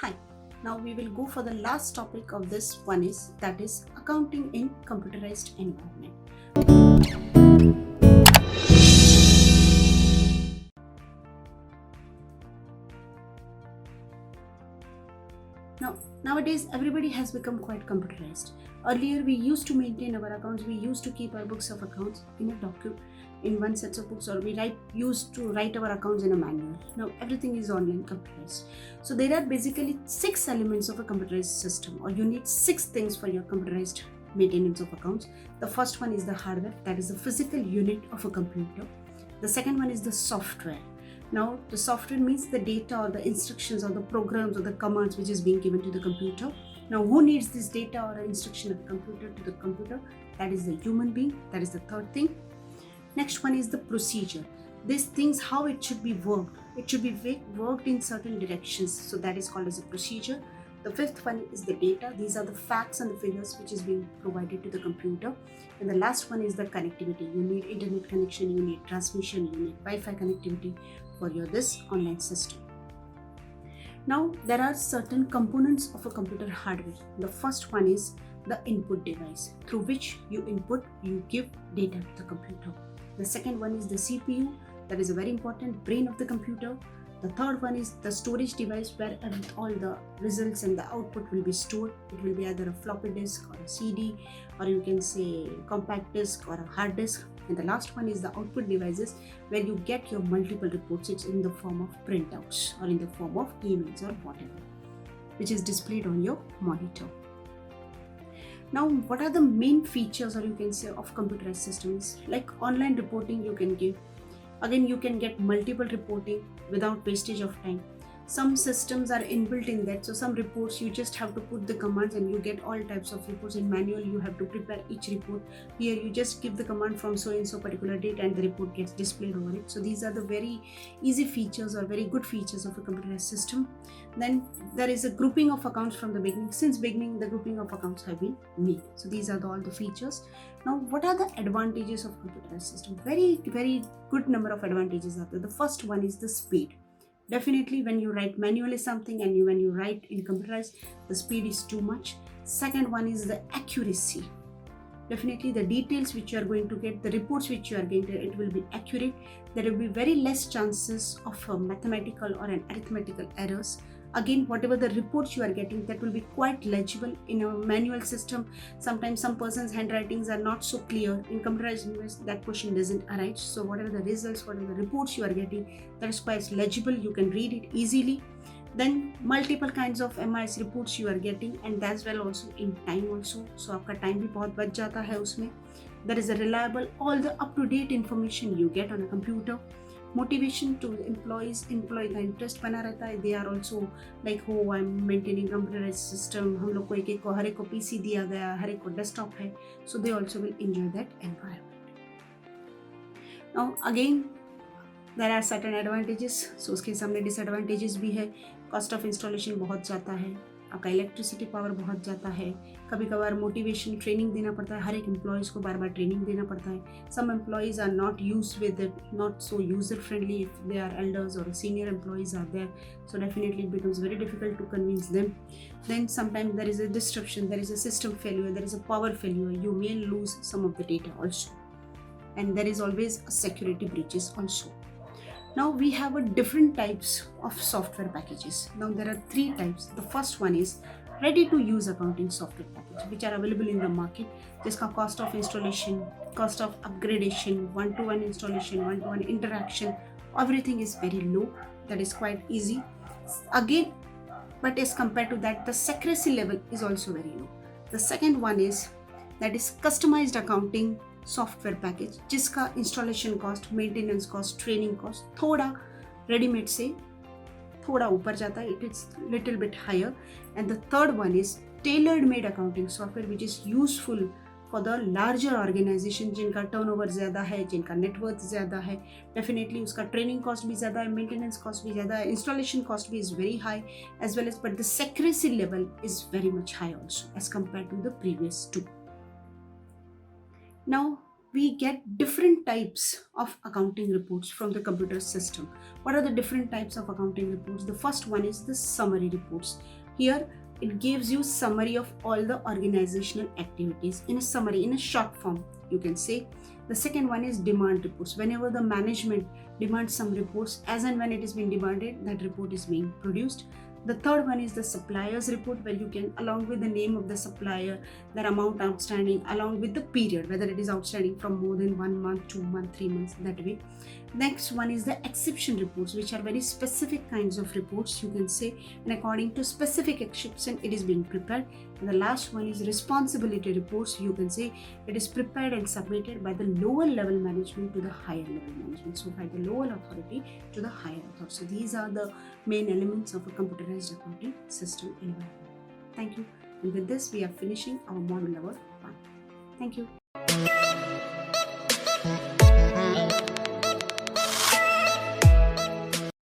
Hi. Now we will go for the last topic of this one is that is accounting in computerized environment. Now nowadays everybody has become quite computerized. Earlier we used to maintain our accounts, we used to keep our books of accounts in a document in one set of books, or we used to write our accounts in a manual. Now everything is online computerized. So there are basically 6 elements of a computerized system, or you need 6 things for your computerized maintenance of accounts. The first one is the hardware, that is the physical unit of a computer. The second one is the software. Now the software means the data or the instructions or the programs or the commands which is being given to the computer. Now who needs this data or instruction of the computer to the computer? That is the human being. That is the third thing. Next one is the procedure. These things, how it should be worked. It should be worked in certain directions. So that is called as a procedure. The fifth one is the data. These are the facts and the figures which is being provided to the computer. And the last one is the connectivity. You need internet connection, you need transmission, you need Wi-Fi connectivity for your this online system. Now there are certain components of a computer hardware. The first one is the input device through which you give data to the computer. The second one is the CPU, that is a very important brain of the computer. The third one is the storage device where all the results and the output will be stored. It will be either a floppy disk or a CD, or you can say compact disk or a hard disk. And the last one is the output devices where you get your multiple reports. It's in the form of printouts or in the form of emails or whatever, which is displayed on your monitor. Now, what are the main features, or you can say, of computerized systems? Like online reporting you can give. Again, you can get multiple reporting without wastage of time. Some systems are inbuilt in that, so some reports you just have to put the commands and you get all types of reports. In manual you have to prepare each report. Here you just give the command from so and so particular date and the report gets displayed over it. So these are the very easy features or very good features of a computerized system. Then there is a grouping of accounts from the beginning. Since beginning the grouping of accounts have been made. So these are all the features. Now what are the advantages of computerized system? Very good number of advantages are there. The first one is the speed. Definitely when you write manually something and when you write in computerized, the speed is too much. Second one is the accuracy. Definitely the details which you are going to get, the reports which you are going to, it will be accurate. There will be very less chances of mathematical or an arithmetical errors. Again, whatever the reports you are getting, that will be quite legible. In a manual system, sometimes some person's handwritings are not so clear. In computerized, that question doesn't arise. So whatever the results, whatever the reports you are getting, that is quite legible. You can read it easily. Then multiple kinds of MIS reports you are getting, and as well also in time also. So आपका time भी बहुत बच जाता है उसमें. There is a reliable, all the up-to-date information you get on a computer. Motivation to employees, employee का interest बना रहता है. They are also like, oh, I'm maintaining computerized system. हम लोग को एक को हर एक को PC दिया गया, हर एक को desktop है. So they also will enjoy that environment. Now again, there are certain advantages. So उसके सामने disadvantages भी है. Cost of installation बहुत जाता है. आपका इलेक्ट्रिसिटी पावर बहुत जाता है. कभी कभार मोटिवेशन ट्रेनिंग देना पड़ता है. हर एक एम्प्लॉयज़ को बार बार ट्रेनिंग देना पड़ता है. Some employees are not used with it, not so user friendly if they are elders और senior employees are there. So definitely it becomes very difficult to convince them. Then sometimes there is a disruption, there is a system failure, there is a power failure. You may lose some of the data also. And there is always a security breaches also. Now we have a different types of software packages. Now there are 3 types. The first one is ready to use accounting software package which are available in the market. जिसका cost of installation, cost of upgradation, one-to-one installation, one-to-one interaction, everything is very low. That is quite easy. Again, but as compared to that, the secrecy level is also very low. The second one is that is customized accounting software package जिसका installation cost, maintenance cost, training cost थोड़ा readymade से थोड़ा ऊपर जाता है. It is little bit higher. And the third one is tailored made accounting software which is useful for the larger organisation जिनका turnover ज़्यादा है, जिनका नेटवर्थ ज़्यादा है. डेफिनेटली उसका ट्रेनिंग कॉस्ट भी ज़्यादा है, मेंटेनेंस कॉस्ट भी ज़्यादा है, इंस्टॉलेशन कॉस्ट भी is very high as well as, but the secrecy level is very much high also as compare to the previous two. Now we get different types of accounting reports from the computer system. What are the different types of accounting reports? The first one is the summary reports. Here it gives you summary of all the organizational activities in a summary, in a short form, you can say. The second one is demand reports. Whenever the management demands some reports, as and when it is being demanded, that report is being produced. The third one is the suppliers report, where you can, along with the name of the supplier, their amount outstanding, along with the period, whether it is outstanding from more than 1 month, 2 months, 3 months, that way. Next one is the exception reports, which are very specific kinds of reports, you can say, and according to specific exception it is being prepared. And the last one is responsibility reports, you can say it is prepared and submitted by the lower level management to the higher level management, so by the lower authority to the higher authority. So these are the main elements of a computerized accounting system environment. Thank you, and with this we are finishing our module number 1. Thank you.